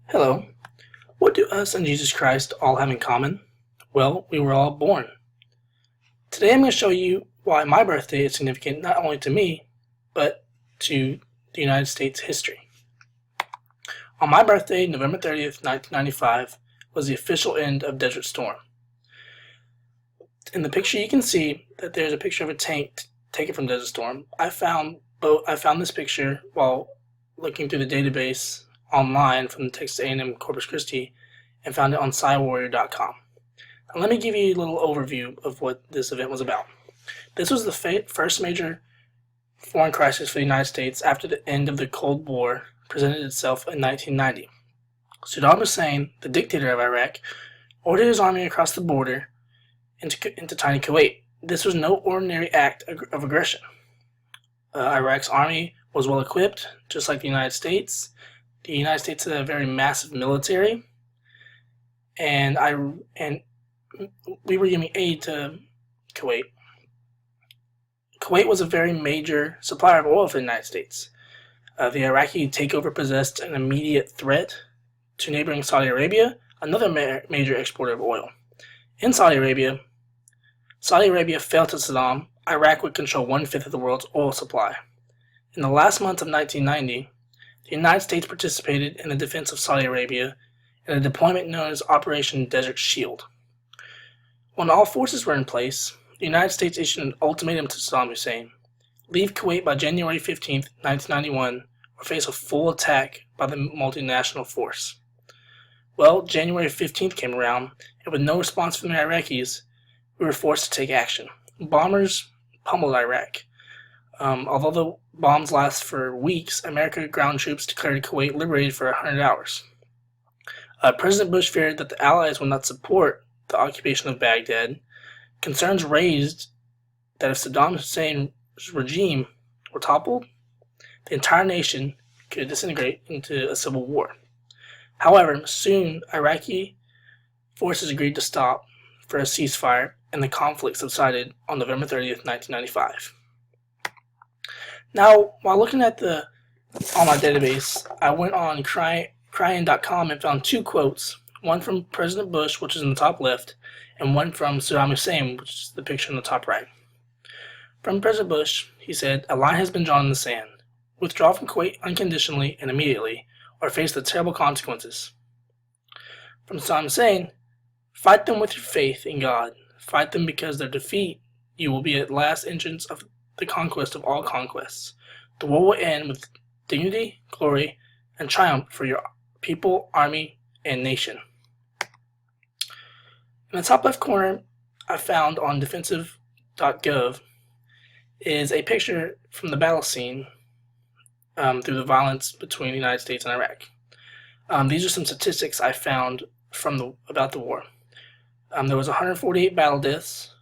Hello. What do us and Jesus Christ all have in common? Well, we were all born. Today I'm going to show you why my birthday is significant not only to me, but to the United States history. On my birthday, November 30th, 1995, was the official end of Desert Storm. In the picture you can see that there's a picture of a tank taken from Desert Storm. I found this picture while looking through the database online from the Texas A&M Corpus Christi and found it on SciWarrior.com. Now let me give you a little overview of what this event was about. This was the first major foreign crisis for the United States after the end of the Cold War presented itself in 1990. Saddam Hussein, the dictator of Iraq, ordered his army across the border into tiny Kuwait. This was no ordinary act of aggression. Iraq's army was well equipped, just like the United States. The United States had a very massive military, and we were giving aid to Kuwait. Kuwait was a very major supplier of oil for the United States. The Iraqi takeover possessed an immediate threat to neighboring Saudi Arabia, another major exporter of oil. In Saudi Arabia fell to Saddam. Iraq would control 1/5 of the world's oil supply. In the last month of 1990, the United States participated in the defense of Saudi Arabia in a deployment known as Operation Desert Shield. When all forces were in place, the United States issued an ultimatum to Saddam Hussein: leave Kuwait by January 15, 1991, or face a full attack by the multinational force. Well, January 15th came around, and with no response from the Iraqis, we were forced to take action. Bombers pummeled Iraq. Although the bombs last for weeks, American ground troops declared Kuwait liberated for 100 hours. President Bush feared that the Allies would not support the occupation of Baghdad. Concerns raised that if Saddam Hussein's regime were toppled, the entire nation could disintegrate into a civil war. However, soon Iraqi forces agreed to stop for a ceasefire, and the conflict subsided on November 30th, 1995. Now, while looking at on my database, I went on crying.com and found two quotes, one from President Bush, which is in the top left, and one from Saddam Hussein, which is the picture in the top right. From President Bush, he said, "A line has been drawn in the sand. Withdraw from Kuwait unconditionally and immediately, or face the terrible consequences." From Saddam Hussein, "Fight them with your faith in God. Fight them because their defeat you will be at last entrance of the conquest of all conquests. The war will end with dignity, glory, and triumph for your people, army, and nation." In the top left corner, I found on defensive.gov is a picture from the battle scene through the violence between the United States and Iraq. These are some statistics I found about the war. There was 148 battle deaths,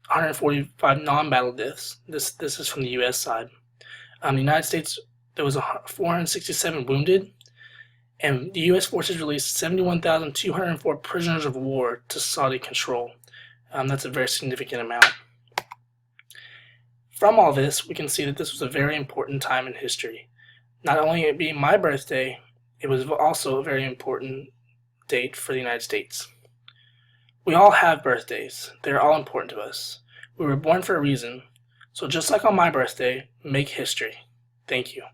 145 non-battle deaths. This is from the U.S. side. The United States, there was 467 wounded, and the U.S. forces released 71,204 prisoners of war to Saudi control. That's a very significant amount. From all this, we can see that this was a very important time in history. Not only it being my birthday, it was also a very important date for the United States. We all have birthdays. They're all important to us. We were born for a reason. So just like on my birthday, make history. Thank you.